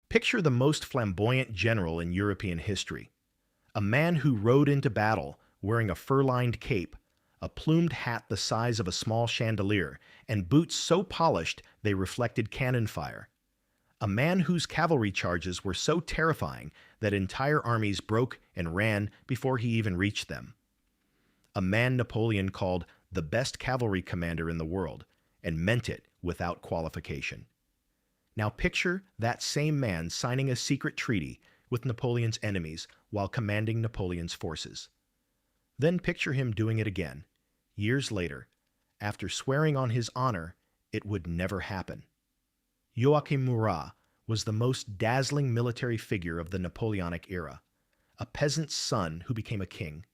Picture the most flamboyant general in European history. A man who rode into battle wearing a fur-lined cape, a plumed hat the size of a small chandelier, and boots so polished they reflected cannon fire. A man whose cavalry charges were so terrifying that entire armies broke and ran before he even reached them. A man Napoleon called the best cavalry commander in the world, and meant it without qualification. Now picture that same man signing a secret treaty with Napoleon's enemies while commanding Napoleon's forces. Then picture him doing it again, years later, after swearing on his honor it would never happen. Joachim Murat was the most dazzling military figure of the Napoleonic era, a peasant's son who became a king,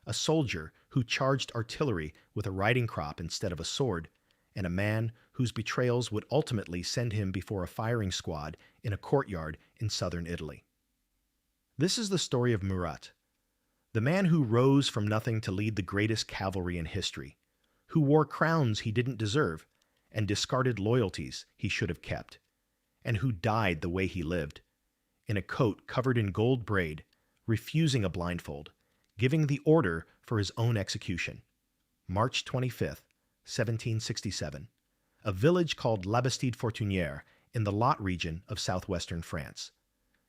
a soldier who charged artillery with a riding crop instead of a sword, and a man whose betrayals would ultimately send him before a firing squad in a courtyard in southern Italy. This is the story of Murat, the man who rose from nothing to lead the greatest cavalry in history, who wore crowns he didn't deserve and discarded loyalties he should have kept, and who died the way he lived, in a coat covered in gold braid, refusing a blindfold, giving the order for his own execution. March 25th, 1767, a village called La Bastide-Fortunière in the Lot region of southwestern France.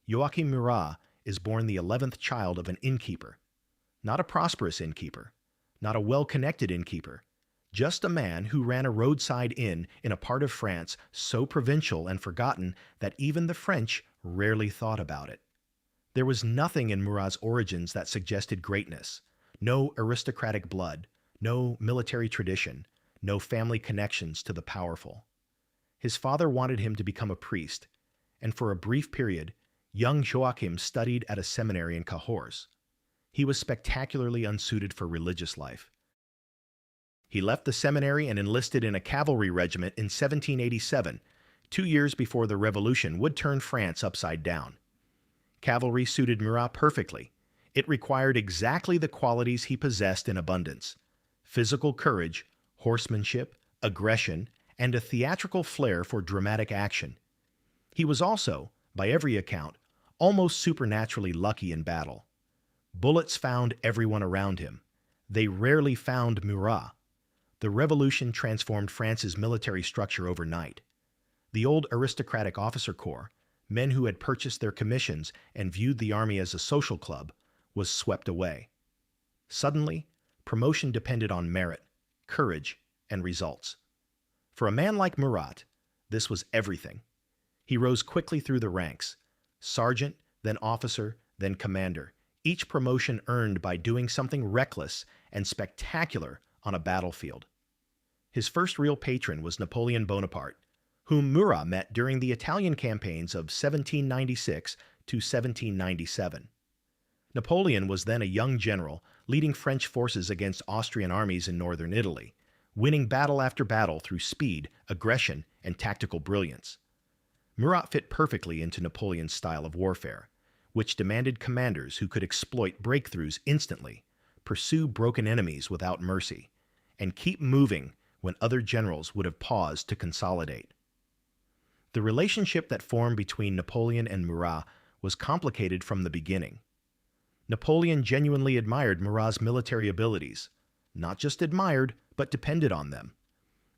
Joachim Murat is born the 11th child of an innkeeper. Not a prosperous innkeeper, not a well-connected innkeeper, just a man who ran a roadside inn in a part of France so provincial and forgotten that even the French rarely thought about it. There was nothing in Murat's origins that suggested greatness. No aristocratic blood, no military tradition, no family connections to the powerful. His father wanted him to become a priest, and for a brief period, young Joachim studied at a seminary in Cahors. He was spectacularly unsuited for religious life. He left the seminary and enlisted in a cavalry regiment in 1787, 2 years before the revolution would turn France upside down. Cavalry suited Murat perfectly. It required exactly the qualities he possessed in abundance: physical courage, horsemanship, aggression, and a theatrical flair for dramatic action. He was also, by every account, almost supernaturally lucky in battle. Bullets found everyone around him. They rarely found Murat. The revolution transformed France's military structure overnight. The old aristocratic officer corps, men who had purchased their commissions and viewed the army as a social club, was swept away. Suddenly, promotion depended on merit, courage, and results. For a man like Murat, this was everything. He rose quickly through the ranks, sergeant, then officer, then commander, each promotion earned by doing something reckless and spectacular on a battlefield. His first real patron was Napoleon Bonaparte, whom Murat met during the Italian campaigns of 1796 to 1797. Napoleon was then a young general leading French forces against Austrian armies in northern Italy, winning battle after battle through speed, aggression, and tactical brilliance. Murat fit perfectly into Napoleon's style of warfare, which demanded commanders who could exploit breakthroughs instantly, pursue broken enemies without mercy, and keep moving when other generals would have paused to consolidate. The relationship that formed between Napoleon and Murat was complicated from the beginning. Napoleon genuinely admired Murat's military abilities, not just admired, but depended on them.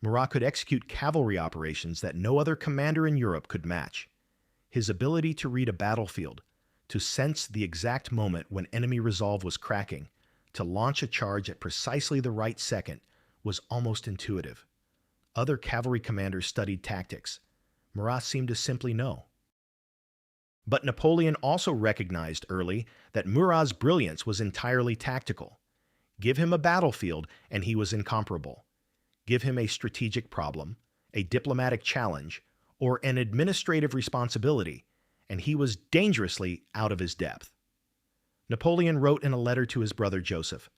Murat could execute cavalry operations that no other commander in Europe could match. His ability to read a battlefield, to sense the exact moment when enemy resolve was cracking, to launch a charge at precisely the right second, was almost intuitive. Other cavalry commanders studied tactics. Murat seemed to simply know. But Napoleon also recognized early that Murat's brilliance was entirely tactical. Give him a battlefield and he was incomparable. Give him a strategic problem, a diplomatic challenge, or an administrative responsibility, and he was dangerously out of his depth. Napoleon wrote in a letter to his brother Joseph,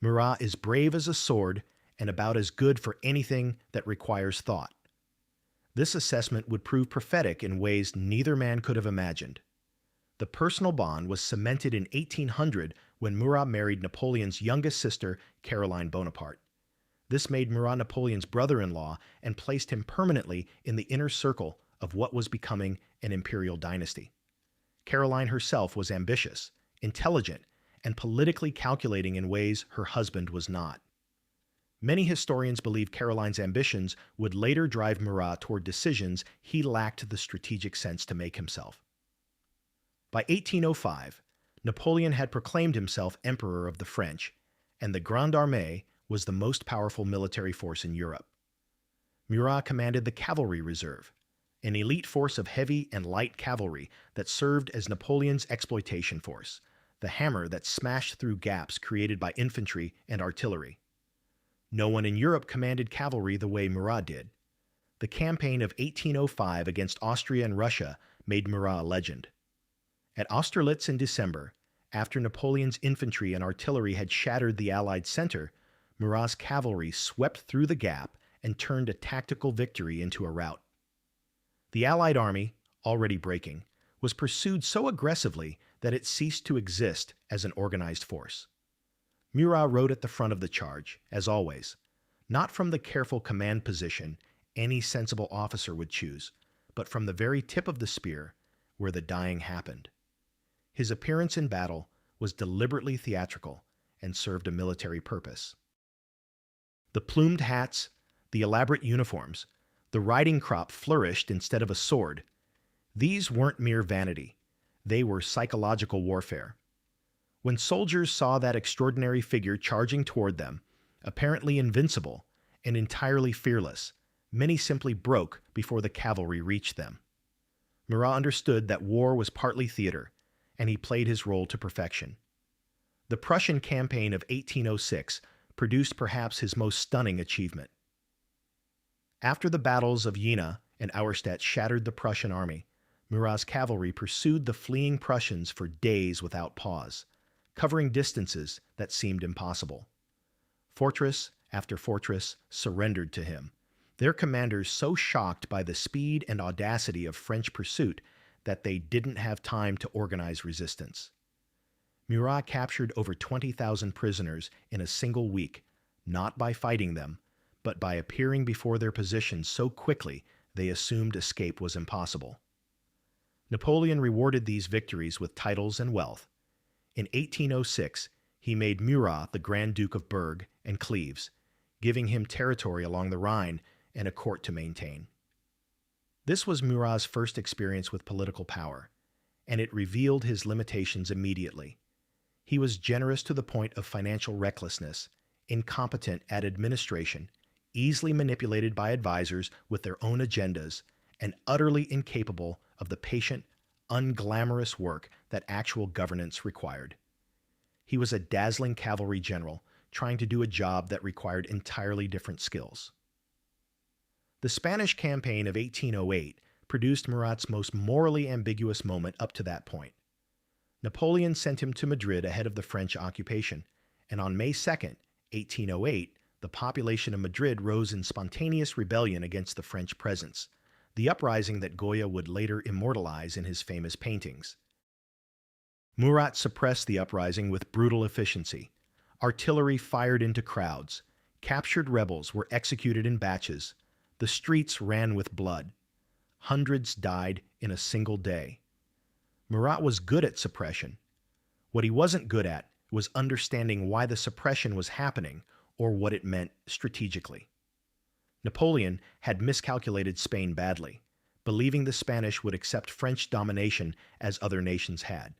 "Murat is brave as a sword and about as good for anything that requires thought." This assessment would prove prophetic in ways neither man could have imagined. The personal bond was cemented in 1800 when Murat married Napoleon's youngest sister, Caroline Bonaparte. This made Murat Napoleon's brother-in-law and placed him permanently in the inner circle of what was becoming an imperial dynasty. Caroline herself was ambitious, intelligent, and politically calculating in ways her husband was not. Many historians believe Caroline's ambitions would later drive Murat toward decisions he lacked the strategic sense to make himself. By 1805, Napoleon had proclaimed himself Emperor of the French, and the Grande Armée was the most powerful military force in Europe. Murat commanded the Cavalry Reserve, an elite force of heavy and light cavalry that served as Napoleon's exploitation force, the hammer that smashed through gaps created by infantry and artillery. No one in Europe commanded cavalry the way Murat did. The campaign of 1805 against Austria and Russia made Murat a legend. At Austerlitz in December, after Napoleon's infantry and artillery had shattered the Allied center, Murat's cavalry swept through the gap and turned a tactical victory into a rout. The Allied army, already breaking, was pursued so aggressively that it ceased to exist as an organized force. Murat rode at the front of the charge, as always, not from the careful command position any sensible officer would choose, but from the very tip of the spear where the dying happened. His appearance in battle was deliberately theatrical and served a military purpose. The plumed hats, the elaborate uniforms, the riding crop flourished instead of a sword. These weren't mere vanity. They were psychological warfare. When soldiers saw that extraordinary figure charging toward them, apparently invincible and entirely fearless, many simply broke before the cavalry reached them. Murat understood that war was partly theater, and he played his role to perfection. The Prussian campaign of 1806 produced perhaps his most stunning achievement. After the battles of Jena and Auerstedt shattered the Prussian army, Murat's cavalry pursued the fleeing Prussians for days without pause, covering distances that seemed impossible. Fortress after fortress surrendered to him, their commanders so shocked by the speed and audacity of French pursuit that they didn't have time to organize resistance. Murat captured over 20,000 prisoners in a single week, not by fighting them, but by appearing before their positions so quickly they assumed escape was impossible. Napoleon rewarded these victories with titles and wealth. In 1806, he made Murat the Grand Duke of Berg and Cleves, giving him territory along the Rhine and a court to maintain. This was Murat's first experience with political power, and it revealed his limitations immediately. He was generous to the point of financial recklessness, incompetent at administration, easily manipulated by advisors with their own agendas, and utterly incapable of the patient, unglamorous work that actual governance required. He was a dazzling cavalry general trying to do a job that required entirely different skills. The Spanish campaign of 1808 produced Murat's most morally ambiguous moment up to that point. Napoleon sent him to Madrid ahead of the French occupation, and on May 2, 1808, the population of Madrid rose in spontaneous rebellion against the French presence, the uprising that Goya would later immortalize in his famous paintings. Murat suppressed the uprising with brutal efficiency. Artillery fired into crowds. Captured rebels were executed in batches. The streets ran with blood. Hundreds died in a single day. Murat was good at suppression. What he wasn't good at was understanding why the suppression was happening or what it meant strategically. Napoleon had miscalculated Spain badly, believing the Spanish would accept French domination as other nations had.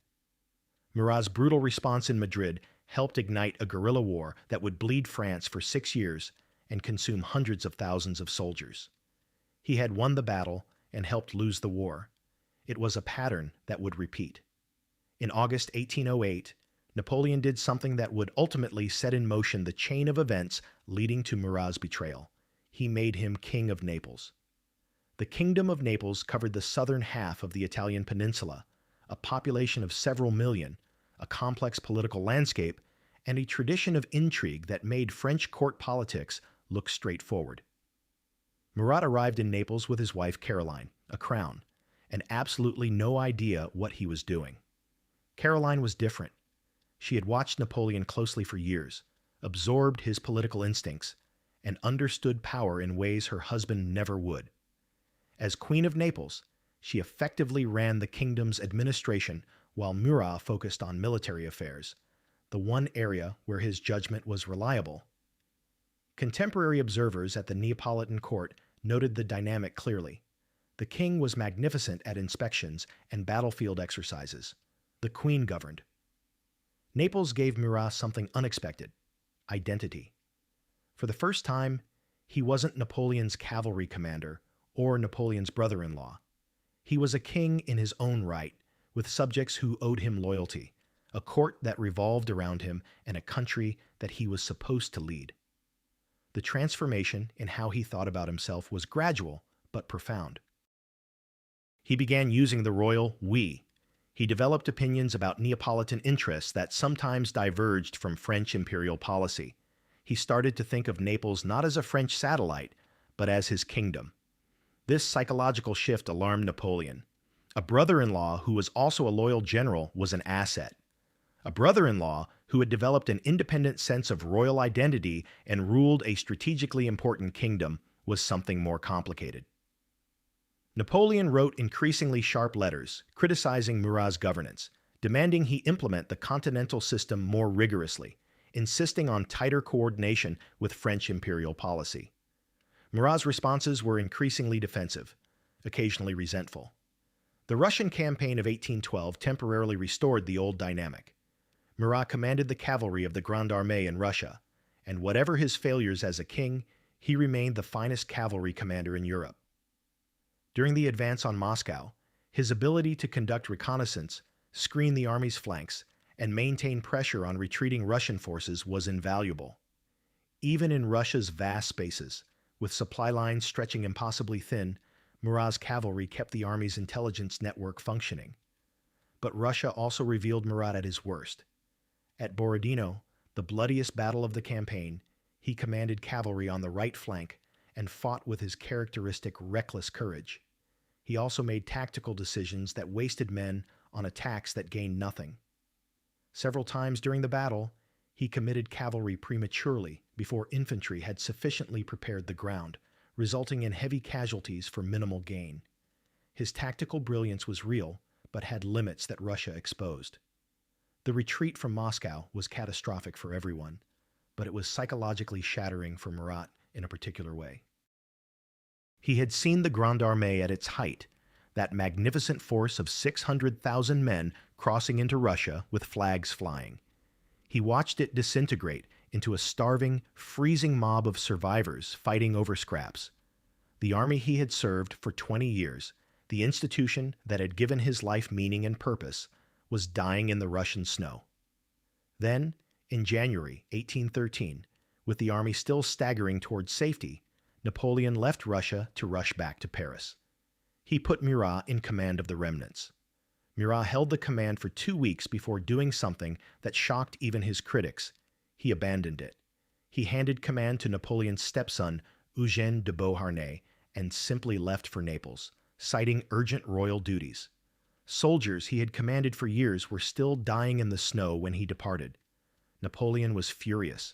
Murat's brutal response in Madrid helped ignite a guerrilla war that would bleed France for 6 years and consume hundreds of thousands of soldiers. He had won the battle and helped lose the war. It was a pattern that would repeat. In August 1808, Napoleon did something that would ultimately set in motion the chain of events leading to Murat's betrayal. He made him King of Naples. The Kingdom of Naples covered the southern half of the Italian peninsula, a population of several million, a complex political landscape, and a tradition of intrigue that made French court politics look straightforward. Murat arrived in Naples with his wife Caroline, a crown, and absolutely no idea what he was doing. Caroline was different. She had watched Napoleon closely for years, absorbed his political instincts, and understood power in ways her husband never would. As Queen of Naples, She effectively ran the kingdom's administration while Murat focused on military affairs, the one area where his judgment was reliable. Contemporary observers at the Neapolitan court noted the dynamic clearly. The king was magnificent at inspections and battlefield exercises. The queen governed. Naples gave Murat something unexpected: identity. For the first time, he wasn't Napoleon's cavalry commander or Napoleon's brother-in-law. He was a king in his own right, with subjects who owed him loyalty, a court that revolved around him, and a country that he was supposed to lead. The transformation in how he thought about himself was gradual but profound. He began using the royal we. He developed opinions about Neapolitan interests that sometimes diverged from French imperial policy. He started to think of Naples not as a French satellite, but as his kingdom. This psychological shift alarmed Napoleon. A brother-in-law who was also a loyal general was an asset. A brother-in-law who had developed an independent sense of royal identity and ruled a strategically important kingdom was something more complicated. Napoleon wrote increasingly sharp letters, criticizing Murat's governance, demanding he implement the continental system more rigorously, insisting on tighter coordination with French imperial policy. Murat's responses were increasingly defensive, occasionally resentful. The Russian campaign of 1812 temporarily restored the old dynamic. Murat commanded the cavalry of the Grande Armée in Russia, and whatever his failures as a king, he remained the finest cavalry commander in Europe. During the advance on Moscow, his ability to conduct reconnaissance, screen the army's flanks, and maintain pressure on retreating Russian forces was invaluable. Even in Russia's vast spaces, with supply lines stretching impossibly thin, Murat's cavalry kept the army's intelligence network functioning. But Russia also revealed Murat at his worst. At Borodino, the bloodiest battle of the campaign, he commanded cavalry on the right flank and fought with his characteristic reckless courage. He also made tactical decisions that wasted men on attacks that gained nothing. Several times during the battle, he committed cavalry prematurely before infantry had sufficiently prepared the ground, resulting in heavy casualties for minimal gain. His tactical brilliance was real, but had limits that Russia exposed. The retreat from Moscow was catastrophic for everyone, but it was psychologically shattering for Murat in a particular way. He had seen the Grande Armée at its height, that magnificent force of 600,000 men crossing into Russia with flags flying. He watched it disintegrate into a starving, freezing mob of survivors fighting over scraps. The army he had served for 20 years, the institution that had given his life meaning and purpose, was dying in the Russian snow. Then, in January 1813, with the army still staggering towards safety, Napoleon left Russia to rush back to Paris. He put Murat in command of the remnants. Murat held the command for 2 weeks before doing something that shocked even his critics. He abandoned it. He handed command to Napoleon's stepson, Eugène de Beauharnais, and simply left for Naples, citing urgent royal duties. Soldiers he had commanded for years were still dying in the snow when he departed. Napoleon was furious,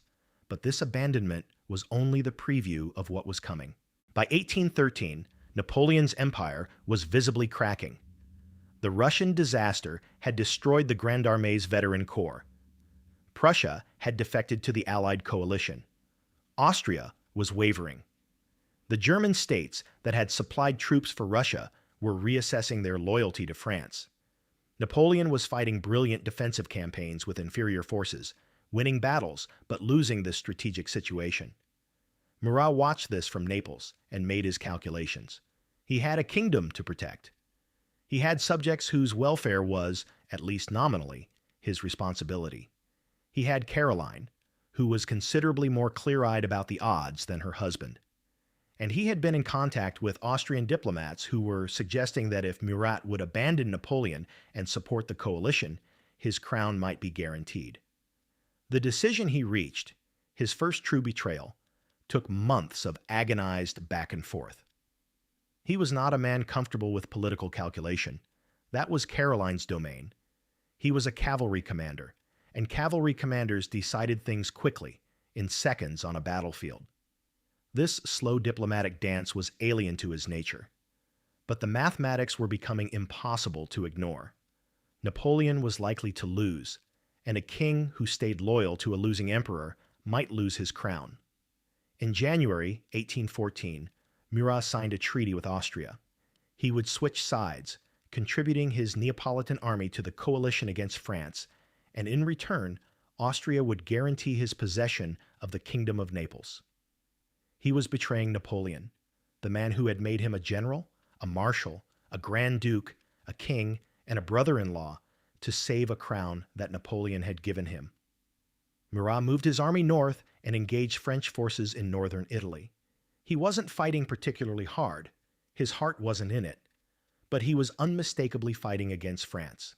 but this abandonment was only the preview of what was coming. By 1813, Napoleon's empire was visibly cracking. The Russian disaster had destroyed the Grande Armée's veteran corps. Prussia had defected to the Allied coalition. Austria was wavering. The German states that had supplied troops for Russia were reassessing their loyalty to France. Napoleon was fighting brilliant defensive campaigns with inferior forces, winning battles but losing this strategic situation. Murat watched this from Naples and made his calculations. He had a kingdom to protect. He had subjects whose welfare was, at least nominally, his responsibility. He had Caroline, who was considerably more clear-eyed about the odds than her husband. And he had been in contact with Austrian diplomats who were suggesting that if Murat would abandon Napoleon and support the coalition, his crown might be guaranteed. The decision he reached, his first true betrayal, took months of agonized back and forth. He was not a man comfortable with political calculation. That was Caroline's domain. He was a cavalry commander, and cavalry commanders decided things quickly, in seconds on a battlefield. This slow diplomatic dance was alien to his nature. But the mathematics were becoming impossible to ignore. Napoleon was likely to lose, and a king who stayed loyal to a losing emperor might lose his crown. In January 1814, Murat signed a treaty with Austria. He would switch sides, contributing his Neapolitan army to the coalition against France, and in return, Austria would guarantee his possession of the Kingdom of Naples. He was betraying Napoleon, the man who had made him a general, a marshal, a grand duke, a king, and a brother-in-law, to save a crown that Napoleon had given him. Murat moved his army north and engaged French forces in northern Italy. He wasn't fighting particularly hard. His heart wasn't in it. But he was unmistakably fighting against France.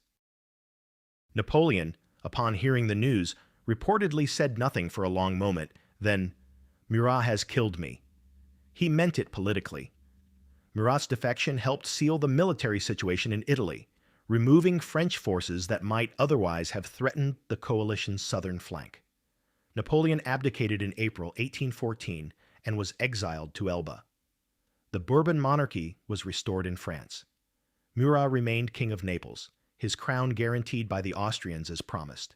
Napoleon, upon hearing the news, reportedly said nothing for a long moment, then, "Murat has killed me." He meant it politically. Murat's defection helped seal the military situation in Italy, removing French forces that might otherwise have threatened the coalition's southern flank. Napoleon abdicated in April 1814 and was exiled to Elba. The Bourbon monarchy was restored in France. Murat remained king of Naples, his crown guaranteed by the Austrians as promised.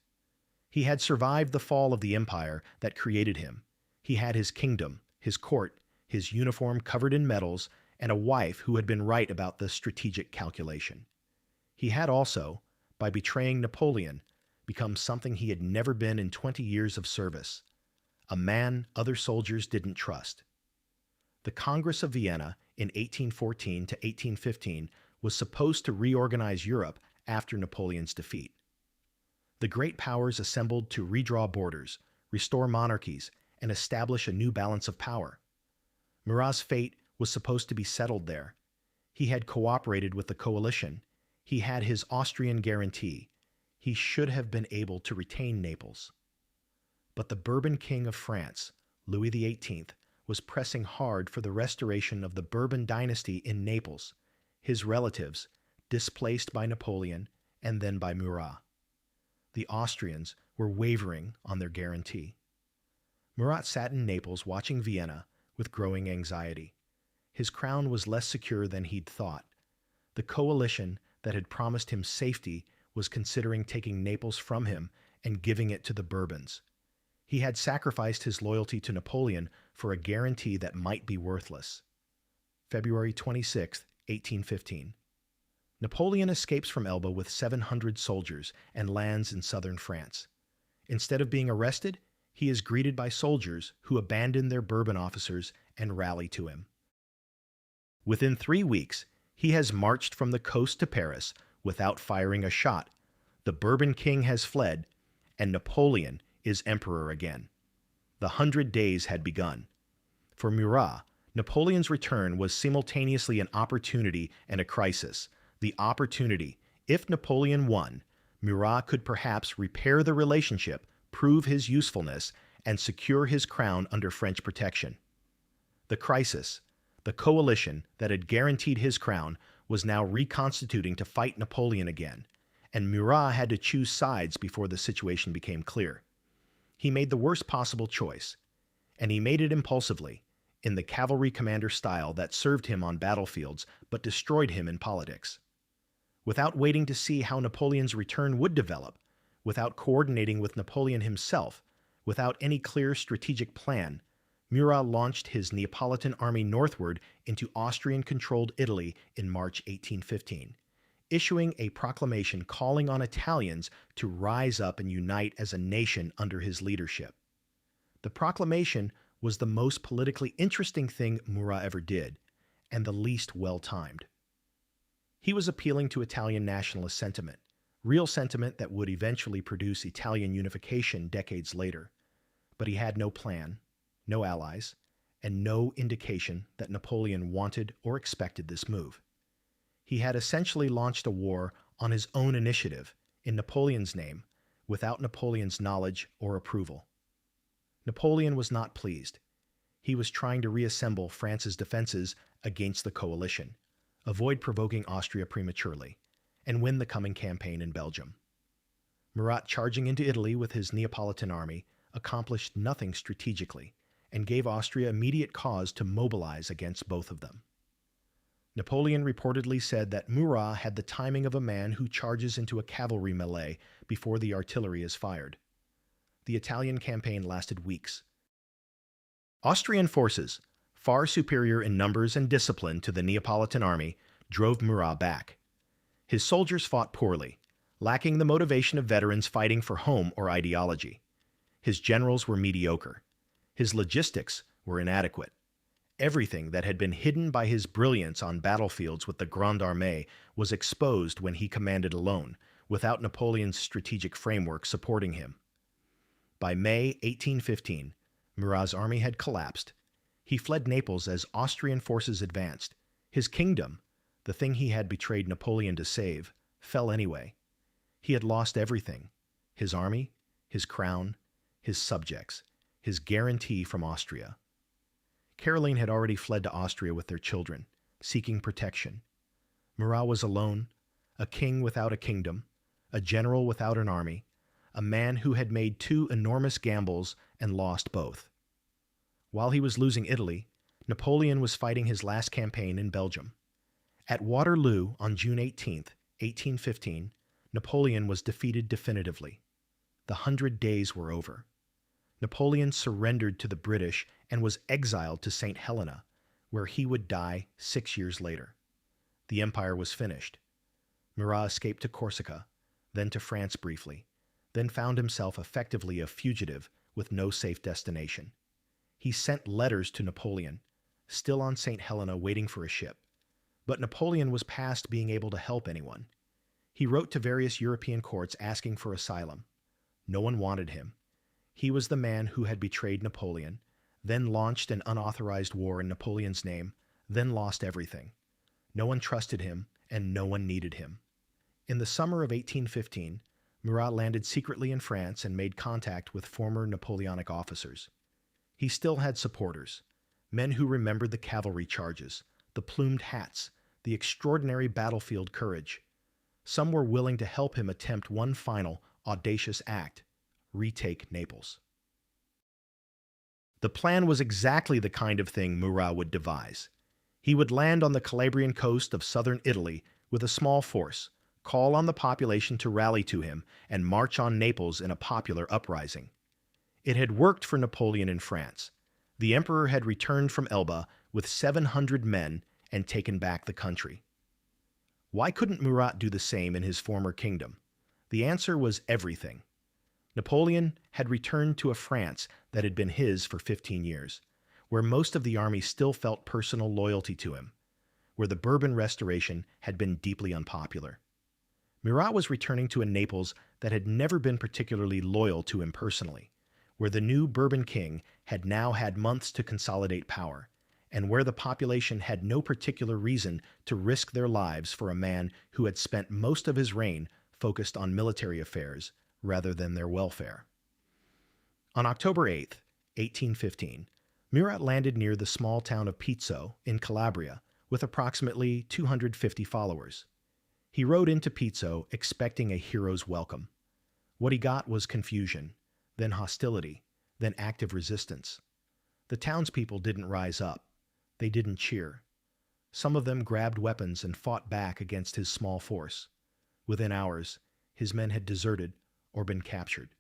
He had survived the fall of the empire that created him. He had his kingdom, his court, his uniform covered in medals, and a wife who had been right about the strategic calculation. He had also, by betraying Napoleon, become something he had never been in 20 years of service, a man other soldiers didn't trust. The Congress of Vienna in 1814 to 1815 was supposed to reorganize Europe after Napoleon's defeat. The great powers assembled to redraw borders, restore monarchies, and establish a new balance of power. Murat's fate was supposed to be settled there. He had cooperated with the coalition. He had his Austrian guarantee. He should have been able to retain Naples. But the Bourbon King of France, Louis XVIII, was pressing hard for the restoration of the Bourbon dynasty in Naples, his relatives, displaced by Napoleon and then by Murat. The Austrians were wavering on their guarantee. Murat sat in Naples watching Vienna with growing anxiety. His crown was less secure than he'd thought. The coalition that had promised him safety was considering taking Naples from him and giving it to the Bourbons. He had sacrificed his loyalty to Napoleon for a guarantee that might be worthless. February 26, 1815. Napoleon escapes from Elba with 700 soldiers and lands in southern France. Instead of being arrested, he is greeted by soldiers who abandon their Bourbon officers and rally to him. Within 3 weeks, he has marched from the coast to Paris without firing a shot. The Bourbon king has fled, and Napoleon is emperor again. The 100 Days had begun. For Murat, Napoleon's return was simultaneously an opportunity and a crisis. The opportunity: if Napoleon won, Murat could perhaps repair the relationship, prove his usefulness, and secure his crown under French protection. The crisis: the coalition that had guaranteed his crown was now reconstituting to fight Napoleon again, and Murat had to choose sides before the situation became clear. He made the worst possible choice, and he made it impulsively, in the cavalry commander style that served him on battlefields but destroyed him in politics. Without waiting to see how Napoleon's return would develop, without coordinating with Napoleon himself, without any clear strategic plan, Murat launched his Neapolitan army northward into Austrian-controlled Italy in March 1815, issuing a proclamation calling on Italians to rise up and unite as a nation under his leadership. The proclamation was the most politically interesting thing Murat ever did, and the least well-timed. He was appealing to Italian nationalist sentiment, real sentiment that would eventually produce Italian unification decades later. But he had no plan, no allies, and no indication that Napoleon wanted or expected this move. He had essentially launched a war on his own initiative, in Napoleon's name, without Napoleon's knowledge or approval. Napoleon was not pleased. He was trying to reassemble France's defenses against the coalition, avoid provoking Austria prematurely, and win the coming campaign in Belgium. Murat, charging into Italy with his Neapolitan army, accomplished nothing strategically and gave Austria immediate cause to mobilize against both of them. Napoleon reportedly said that Murat had the timing of a man who charges into a cavalry melee before the artillery is fired. The Italian campaign lasted weeks. Austrian forces, far superior in numbers and discipline to the Neapolitan army, drove Murat back. His soldiers fought poorly, lacking the motivation of veterans fighting for home or ideology. His generals were mediocre. His logistics were inadequate. Everything that had been hidden by his brilliance on battlefields with the Grande Armée was exposed when he commanded alone, without Napoleon's strategic framework supporting him. By May 1815, Murat's army had collapsed. He fled Naples as Austrian forces advanced. His kingdom, the thing he had betrayed Napoleon to save, fell anyway. He had lost everything: his army, his crown, his subjects, his guarantee from Austria. Caroline had already fled to Austria with their children, seeking protection. Murat was alone, a king without a kingdom, a general without an army, a man who had made two enormous gambles and lost both. While he was losing Italy, Napoleon was fighting his last campaign in Belgium. At Waterloo on June 18, 1815, Napoleon was defeated definitively. The 100 Days were over. Napoleon surrendered to the British and was exiled to St. Helena, where he would die 6 years later. The empire was finished. Murat escaped to Corsica, then to France briefly, then found himself effectively a fugitive with no safe destination. He sent letters to Napoleon, still on St. Helena waiting for a ship. But Napoleon was past being able to help anyone. He wrote to various European courts asking for asylum. No one wanted him. He was the man who had betrayed Napoleon, then launched an unauthorized war in Napoleon's name, then lost everything. No one trusted him, and no one needed him. In the summer of 1815, Murat landed secretly in France and made contact with former Napoleonic officers. He still had supporters, men who remembered the cavalry charges, the plumed hats, the extraordinary battlefield courage. Some were willing to help him attempt one final, audacious act: retake Naples. The plan was exactly the kind of thing Murat would devise. He would land on the Calabrian coast of southern Italy with a small force, call on the population to rally to him, and march on Naples in a popular uprising. It had worked for Napoleon in France. The emperor had returned from Elba with 700 men and taken back the country. Why couldn't Murat do the same in his former kingdom? The answer was everything. Napoleon had returned to a France that had been his for 15 years, where most of the army still felt personal loyalty to him, where the Bourbon Restoration had been deeply unpopular. Murat was returning to a Naples that had never been particularly loyal to him personally, where the new Bourbon king had now had months to consolidate power, and where the population had no particular reason to risk their lives for a man who had spent most of his reign focused on military affairs rather than their welfare. On October 8, 1815, Murat landed near the small town of Pizzo in Calabria with approximately 250 followers. He rode into Pizzo expecting a hero's welcome. What he got was confusion, then hostility, then active resistance. The townspeople didn't rise up. They didn't cheer. Some of them grabbed weapons and fought back against his small force. Within hours, his men had deserted or been captured.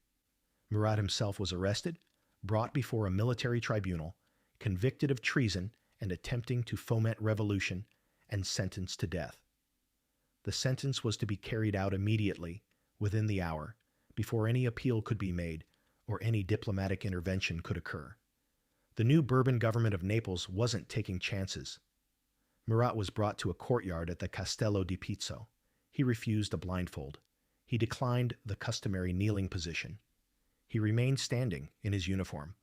Murat himself was arrested, brought before a military tribunal, convicted of treason and attempting to foment revolution, and sentenced to death. The sentence was to be carried out immediately, within the hour, before any appeal could be made or any diplomatic intervention could occur. The new Bourbon government of Naples wasn't taking chances. Murat was brought to a courtyard at the Castello di Pizzo. He refused a blindfold. He declined the customary kneeling position. He remained standing in his uniform.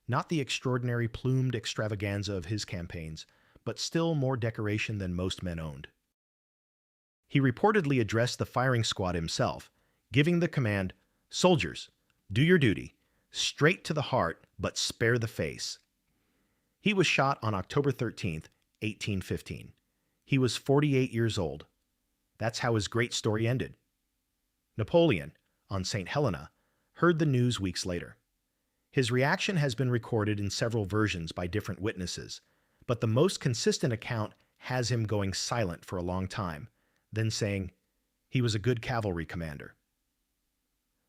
Not the extraordinary plumed extravaganza of his campaigns, but still more decoration than most men owned. He reportedly addressed the firing squad himself, giving the command, "Soldiers, do your duty, straight to the heart, but spare the face." He was shot on October 13, 1815. He was 48 years old. That's how his great story ended. Napoleon, on St. Helena, heard the news weeks later. His reaction has been recorded in several versions by different witnesses, but the most consistent account has him going silent for a long time, then saying, "He was a good cavalry commander."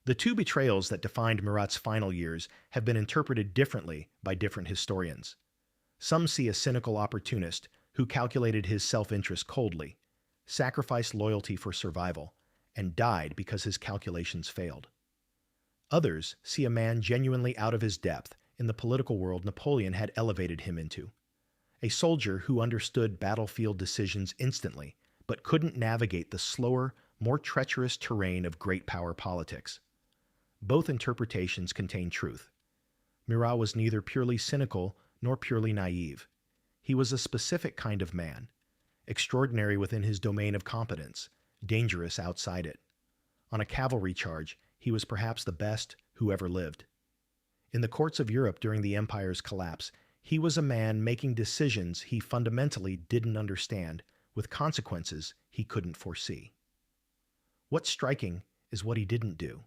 The two betrayals that defined Murat's final years have been interpreted differently by different historians. Some see a cynical opportunist who calculated his self-interest coldly, sacrificed loyalty for survival, and died because his calculations failed. Others see a man genuinely out of his depth in the political world Napoleon had elevated him into. A soldier who understood battlefield decisions instantly, but couldn't navigate the slower, more treacherous terrain of great power politics. Both interpretations contain truth. Murat was neither purely cynical nor purely naive. He was a specific kind of man, extraordinary within his domain of competence, dangerous outside it. On a cavalry charge, he was perhaps the best who ever lived. In the courts of Europe during the empire's collapse, he was a man making decisions he fundamentally didn't understand, with consequences he couldn't foresee. What's striking is what he didn't do.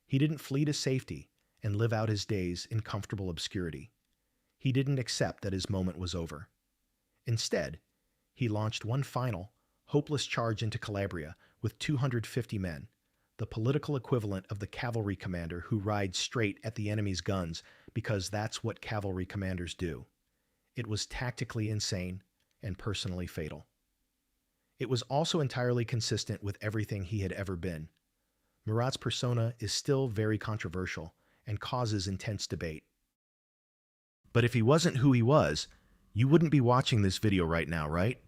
He didn't flee to safety and live out his days in comfortable obscurity. He didn't accept that his moment was over. Instead, he launched one final, hopeless charge into Calabria with 250 men, the political equivalent of the cavalry commander who rides straight at the enemy's guns because that's what cavalry commanders do. It was tactically insane and personally fatal. It was also entirely consistent with everything he had ever been. Murat's persona is still very controversial and causes intense debate. But if he wasn't who he was, you wouldn't be watching this video right now, right?